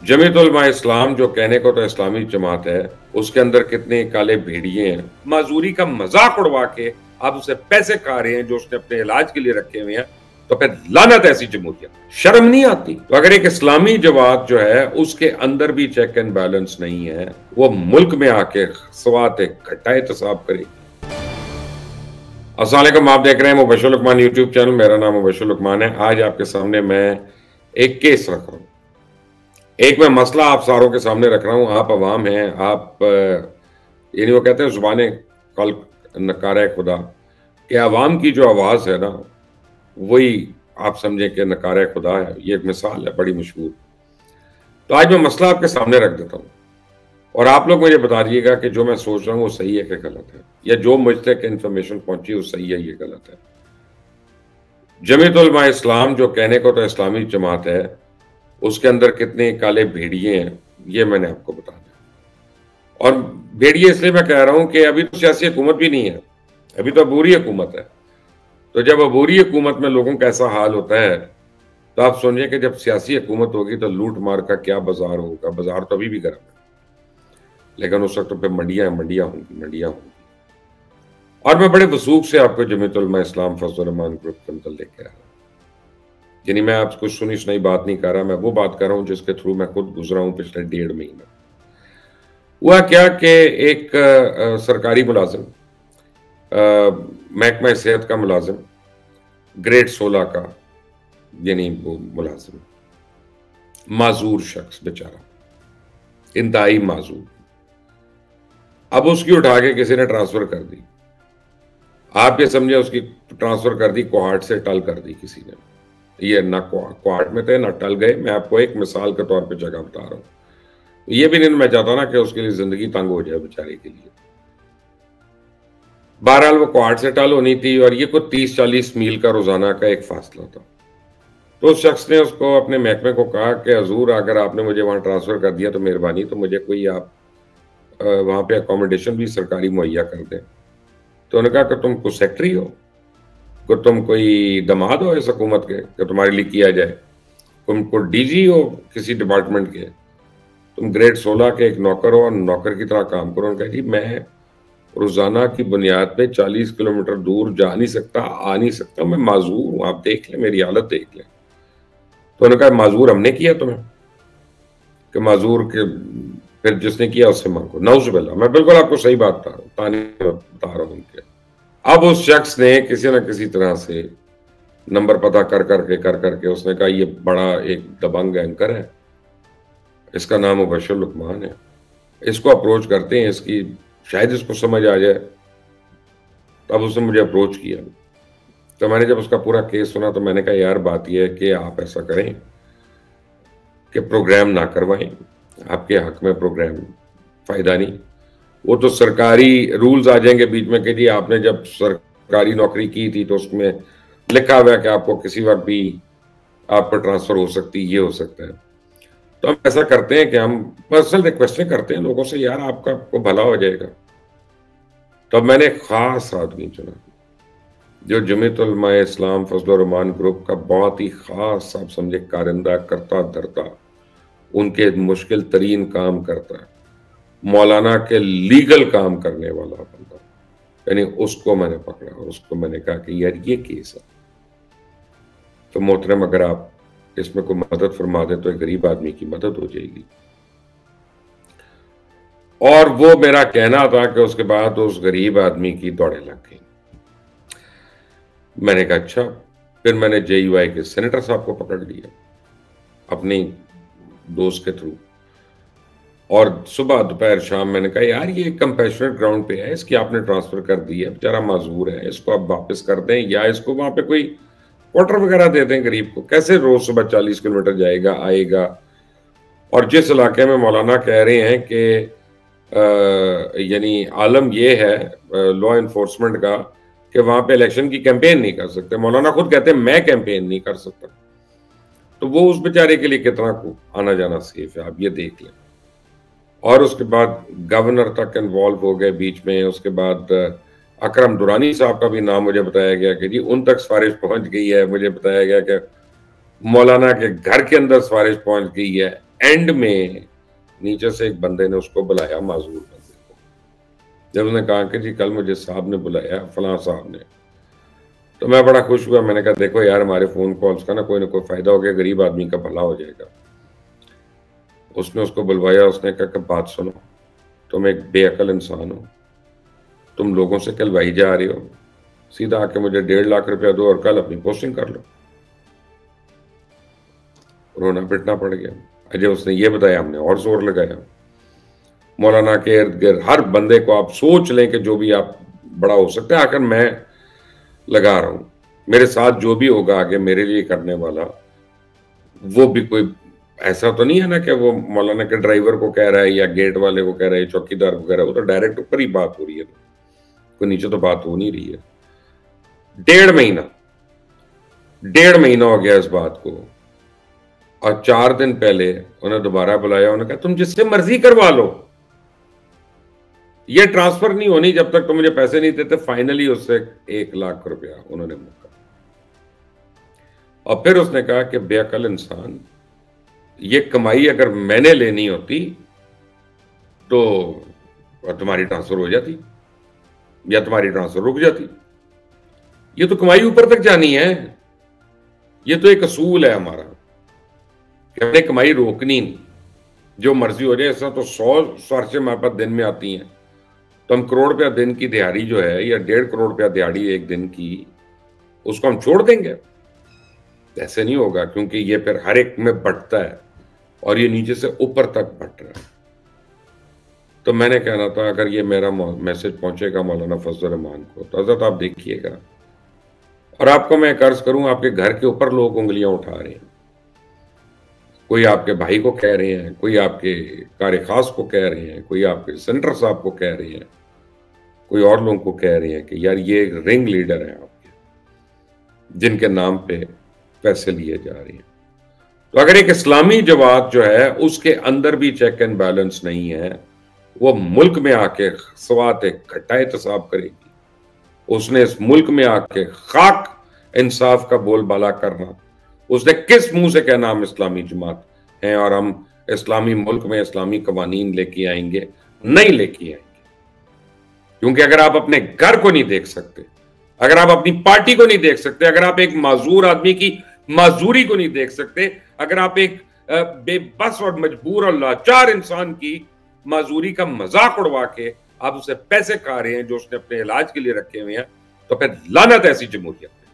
जमीयत उलमा इस्लाम जो कहने को तो इस्लामी जमात है, उसके अंदर कितने काले भेड़िए हैं। माजूरी का मजाक उड़वा के आप उसे पैसे खा रहे हैं जो उसने अपने इलाज के लिए रखे हुए हैं, तो फिर लानत ऐसी जमहूरियत, शर्म नहीं आती। तो अगर एक इस्लामी जमात जो है उसके अंदर भी चेक एंड बैलेंस नहीं है, वो मुल्क में आके सवात घट्टा एहतसाब करेगी। अस्सलाम वालेकुम, आप देख रहे हैं मुबश्शिर लुकमान यूट्यूब चैनल। मेरा नाम मुबश्शिर लुकमान है। आज आपके सामने मैं एक केस रख रहा हूँ, एक मैं मसला आप सारों के सामने रख रहा हूँ। आप अवाम हैं, आप यानी वो कहते हैं जुबाने कल नकारा खुदा, कि अवाम की जो आवाज़ है ना, वही आप समझें कि नकारा खुदा है। ये एक मिसाल है बड़ी मशहूर। तो आज मैं मसला आपके सामने रख देता हूँ और आप लोग मुझे बता दीजिएगा कि जो मैं सोच रहा हूँ वो सही है कि गलत है, या जो मुझ तक इन्फॉर्मेशन पहुंची वो सही है या गलत है। जमीयत उलमा इस्लाम जो कहने को तो इस्लामी जमात है, उसके अंदर कितने काले भेड़िए हैं, ये मैंने आपको बताना है। और भेड़िए इसलिए मैं कह रहा हूं कि अभी तो सियासी हुकूमत भी नहीं है, अभी तो अबूरी हुकूमत है। तो जब अबूरी हुकूमत में लोगों का ऐसा हाल होता है, तो आप सोचिए कि जब सियासी हुकूमत होगी तो लूट मार का क्या बाजार होगा। बाजार तो अभी भी गर्म है, लेकिन उस वक्त तो फिर मंडियां मंडियां होंगी, मंडियां होंगी। और मैं बड़े वसूख से आपको जमीयत उलमा इस्लाम फजल रहमान ग्रुप के अंदर लेके आ रहा हूँ। यानी मैं आपको सुनी सुनाई बात नहीं कर रहा, मैं वो बात कर रहा हूं जिसके थ्रू मैं खुद गुजरा हूं पिछले 1.5 महीने। हुआ क्या कि एक सरकारी मुलाजिम, महकमा सेहत का मुलाजिम, ग्रेड 16 का, यानी वो मुलाजिम, माजूर शख्स बेचारा, इंतहाई माजूर। अब उसकी उठा के किसी ने ट्रांसफर कर दी। आप ये समझे उसकी ट्रांसफर कर दी, कोहाट से टल कर दी किसी ने। ये ना कोहाट में थे ना टल गए। मैं आपको एक मिसाल के तौर पे जगह बता रहा हूँ। ये भी नहीं मैं चाहता ना कि उसके लिए जिंदगी तंग हो जाए बेचारे के लिए। बहरहाल वो कोहाट से टल होनी थी और ये कुछ 30-40 मील का रोजाना का एक फासला था। तो उस शख्स ने उसको अपने महकमे को कहा कि हजूर अगर आपने मुझे वहां ट्रांसफर कर दिया तो मेहरबानी, तो मुझे कोई आप वहां पे अकोमोडेशन भी सरकारी मुहैया कर दें। तो उन्होंने कहा कि तुम कुछ सेक्रेटरी हो, कि तुम कोई दमाद हो इस हुकूमत के कि तुम्हारे लिए किया जाए, तुम को डीजी हो किसी डिपार्टमेंट के, तुम ग्रेड 16 के एक नौकर हो और नौकर की तरह काम करो। उन्होंने कहा जी मैं रोजाना की बुनियाद पे 40 किलोमीटर दूर जा नहीं सकता, आ नहीं सकता, मैं माजूर हूं, आप देख लें, मेरी हालत देख लें। तो उन्होंने कहा माजूर हमने किया तुम्हें, कि माजूर के फिर जिसने किया उससे मांगो। नौजुबिल्लाह, मैं बिल्कुल आपको सही बात बता रहा हूँ, तानी बता रहा हूँ उनके। अब उस शख्स ने किसी न किसी तरह से नंबर पता कर करके उसने कहा ये बड़ा एक दबंग एंकर है, इसका नाम मुबश्शिर लुकमान है, इसको अप्रोच करते हैं, इसकी शायद इसको समझ आ जाए। तब उसने मुझे अप्रोच किया। तो मैंने जब उसका पूरा केस सुना तो मैंने कहा यार बात यह है कि आप ऐसा करें कि प्रोग्राम ना करवाएं, आपके हक में प्रोग्राम फायदा नहीं। वो तो सरकारी रूल्स आ जाएंगे बीच में कि जी आपने जब सरकारी नौकरी की थी तो उसमें लिखा हुआ है कि आपको किसी वक्त भी आपको ट्रांसफर हो सकती, ये हो सकता है। तो हम ऐसा करते हैं कि हम पर्सनल रिक्वेस्टें करते हैं लोगों से, यार आपका को भला हो जाएगा। तो अब मैंने एक खास आदमी चुना जो जमीयत उलमा इस्लाम फजल रहमान ग्रुप का बहुत ही खास, आप समझे, कारिंदा, करता धरता, उनके मुश्किल तरीन काम करता है, मौलाना के लीगल काम करने वाला बंदा, यानी उसको मैंने पकड़ा और उसको मैंने कहा कि यार ये केस है, तो मोहतरम अगर आप इसमें कोई मदद फरमा दे तो एक गरीब आदमी की मदद हो जाएगी। और वो मेरा कहना था कि उसके बाद उस गरीब आदमी की दौड़े लग गई। मैंने कहा अच्छा। फिर मैंने JUI के सेनेटर साहब को पकड़ लिया अपनी दोस्त के थ्रू, और सुबह दोपहर शाम मैंने कहा यार ये कंपैशनेट ग्राउंड पे है, इसकी आपने ट्रांसफर कर दी है, बेचारा माजूर है, इसको आप वापस कर दें या इसको वहां पे कोई क्वार्टर वगैरह दे दें गरीब को। कैसे रोज सुबह 40 किलोमीटर जाएगा आएगा। और जिस इलाके में मौलाना कह रहे हैं कि यानी आलम ये है लॉ इन्फोर्समेंट का कि वहां पे इलेक्शन की कैंपेन नहीं कर सकते, मौलाना खुद कहते हैं मैं कैंपेन नहीं कर सकता, तो वो उस बेचारे के लिए कितना आना जाना सेफ है, आप ये देख लें। और उसके बाद गवर्नर तक इन्वॉल्व हो गए बीच में। उसके बाद अकरम दुरानी साहब का भी नाम मुझे बताया गया कि जी उन तक सिफारिश पहुंच गई है। मुझे बताया गया कि मौलाना के घर के अंदर सिफारिश पहुंच गई है। एंड में नीचे से एक बंदे ने उसको बुलाया, माजूर बंदे को। जब उसने कहा कि जी कल मुझे साहब ने बुलाया, फलां साहब ने, तो मैं बड़ा खुश हुआ। मैंने कहा देखो यार, हमारे फोन कॉल्स का ना कोई फायदा हो गया, गरीब आदमी का भला हो जाएगा। उसने उसको बुलवाया, उसने कहा कि बात सुनो, तुम एक बेअकल इंसान हो, तुम लोगों से कहलवाई जा रहे हो, सीधा आके मुझे 1.5 लाख रुपया दो और कल अपनी पोस्टिंग कर लो। रोना पिटना पड़ गया। अजय उसने ये बताया, हमने और जोर लगाया। मौलाना के इर्द गिर्द हर बंदे को आप सोच लें कि जो भी आप बड़ा हो सकता है, आखिर मैं लगा रहा हूं, मेरे साथ जो भी होगा आगे मेरे लिए करने वाला, वो भी कोई ऐसा तो नहीं है ना कि वो मौलाना के ड्राइवर को कह रहा है या गेट वाले को कह रहा है, चौकीदार को कह रहा है, वो तो डायरेक्ट ऊपर ही बात हो रही है, कोई नीचे तो बात हो नहीं रही है। 1.5 महीना हो गया इस बात को, और 4 दिन पहले उन्हें दोबारा बुलाया। उन्होंने कहा तुम जिससे मर्जी करवा लो, ये ट्रांसफर नहीं होनी जब तक तुम मुझे पैसे नहीं देते। फाइनली उससे 1 लाख रुपया उन्होंने मुका। और फिर उसने कहा कि बेअकल इंसान, ये कमाई अगर मैंने लेनी होती तो तुम्हारी ट्रांसफर हो जाती या तुम्हारी ट्रांसफर रुक जाती। ये तो कमाई ऊपर तक जानी है, ये तो एक असूल है हमारा कि हमने कमाई रोकनी नहीं, जो मर्जी हो जाए। ऐसा तो 100 सिफारिशें हमारे पास दिन में आती हैं, तो हम करोड़ रुपया दिन की दिहाड़ी जो है, या 1.5 करोड़ रुपया दिहाड़ी एक दिन की, उसको हम छोड़ देंगे? ऐसे नहीं होगा, क्योंकि ये फिर हर एक में बढ़ता है और ये नीचे से ऊपर तक बढ़ रहा है। तो मैंने कहना था, अगर ये मेरा मैसेज पहुंचेगा मौलाना फजल रहमान को, तो हजरत आप देखिएगा। और आपको मैं कर्ज करूं, आपके घर के ऊपर लोग उंगलियां उठा रहे हैं। कोई आपके भाई को कह रहे हैं, कोई आपके कार खास को कह रहे हैं, कोई आपके सेंटर साहब को कह रहे हैं, कोई और लोगों को कह रहे हैं कि यार ये एक रिंग लीडर है आपके, जिनके नाम पे पैसे लिए जा रहे हैं। तो अगर एक इस्लामी जमात जो है उसके अंदर भी चेक एंड बैलेंस नहीं है, वो मुल्क में आके सवात घटा एहतसाब करेगी, उसने इस मुल्क में आके खाक इंसाफ का बोलबाला करना, उसने किस मुंह से कहना हम इस्लामी जमात हैं और हम इस्लामी मुल्क में इस्लामी कवानीन लेके आएंगे? नहीं लेके आएंगे। क्योंकि अगर आप अपने घर को नहीं देख सकते, अगर आप अपनी पार्टी को नहीं देख सकते, अगर आप एक माजूर आदमी की माजूरी को नहीं देख सकते, अगर आप एक बेबस और मजबूर और लाचार इंसान की माजूरी का मजाक उड़वा के आप उसे पैसे खा रहे हैं जो उसने अपने इलाज के लिए रखे हुए हैं, तो फिर लानत है ऐसी जमहूरियत पे,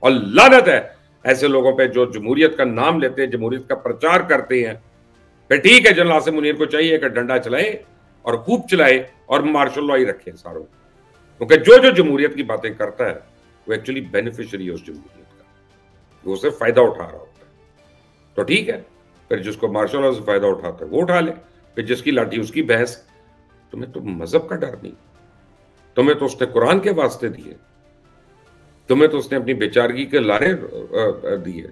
और लानत है ऐसे लोगों पे जो जमहूरियत का नाम लेते हैं, जमहूरियत का प्रचार करते हैं। फिर ठीक है, जनरल आसिम मुनीर को चाहिए कि डंडा चलाए और खूब चलाए और मार्शल लॉ ही रखे सारों, क्योंकि जो जमहूरियत की बातें करता है वो एक्चुअली बेनिफिशियरी है उस जमहूरियत का, वो उससे फायदा उठा रहा होता है। तो ठीक है, फिर जिसको मार्शल लॉ से फायदा उठाता है वो उठा ले, फिर जिसकी लाठी उसकी बहस। तुम्हें तो मजहब का डर नहीं, तुम्हें तो उसने कुरान के वास्ते दिए, तुम्हें तो उसने अपनी बेचारगी के लारे दिए,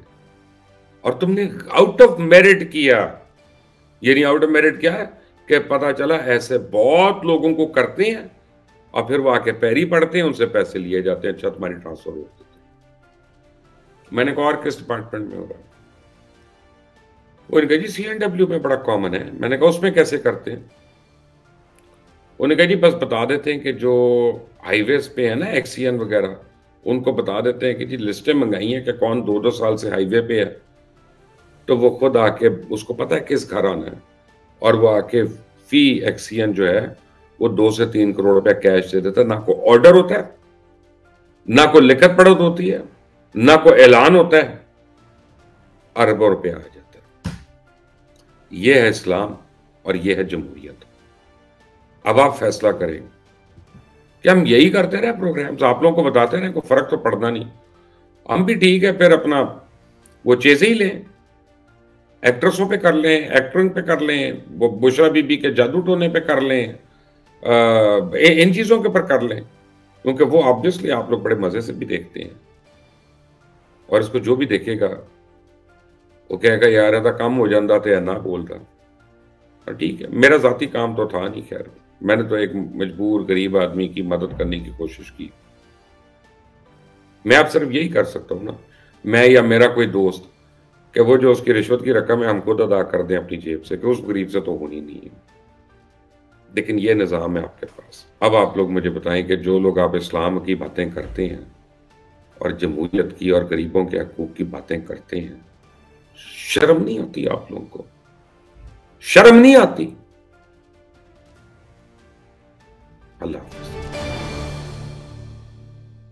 और तुमने आउट ऑफ मेरिट किया। ये नहीं आउट ऑफ मेरिट क्या है कि पता चला ऐसे बहुत लोगों को करते हैं और फिर वो आके पैरी पड़ते हैं, उनसे पैसे लिए जाते हैं, अच्छा तुम्हारी ट्रांसफर हो देते। मैंने कहा और किस डिपार्टमेंट में हो रहा है? उन्होंने कहा जी CNW में बड़ा कॉमन है। मैंने कहा उसमें कैसे करते हैं? उन्होंने कहा जी बस बता देते हैं कि जो हाईवेज पे है ना एक्सीएन वगैरह, उनको बता देते हैं कि जी लिस्टें मंगाई हैं कि कौन 2-2 साल से हाईवे पे है, तो वो खुद आके, उसको पता है किस घर आना है, और वो आके फी एक्सीएन जो है वो 2 से 3 करोड़ रुपया कैश दे देता है। ना कोई ऑर्डर होता है, ना कोई लिखत पढ़त होती है, ना कोई ऐलान होता है, अरबों रुपया आ जाता है। ये है इस्लाम और ये है जमहूरियत। अब आप फैसला करें कि हम यही करते रहे प्रोग्राम्स, आप लोगों को बताते रहे, कोई फर्क तो पड़ना नहीं। हम भी ठीक है फिर अपना वो चीजें ही लें, एक्ट्रेसों पे कर लें, एक्टरिंग पे कर लें, वो बुशरा बीबी के जादू टोने पे कर लें, इन चीजों के पर कर लें, क्योंकि वो ऑब्वियसली आप लोग बड़े मजे से भी देखते हैं। और इसको जो भी देखेगा वो कहेगा यार ऐसा कम हो जाता तो ना बोलता। ठीक है, मेरा जाती काम तो था नहीं, खैर मैंने तो एक मजबूर गरीब आदमी की मदद करने की कोशिश की। मैं अब सिर्फ यही कर सकता हूं ना, मैं या मेरा कोई दोस्त, कि वो जो उसकी रिश्वत की रकम है हम खुद अदा कर दें अपनी जेब से, कि उस गरीब से तो होनी नहीं है। लेकिन ये निज़ाम है आपके पास। अब आप लोग मुझे बताएं कि जो लोग आप इस्लाम की बातें करते हैं और जमहूरियत की और गरीबों के हकूक़ की बातें करते हैं, शर्म नहीं होती आप लोगों को? शर्म नहीं आती? अल्लाह हाफ़िज़।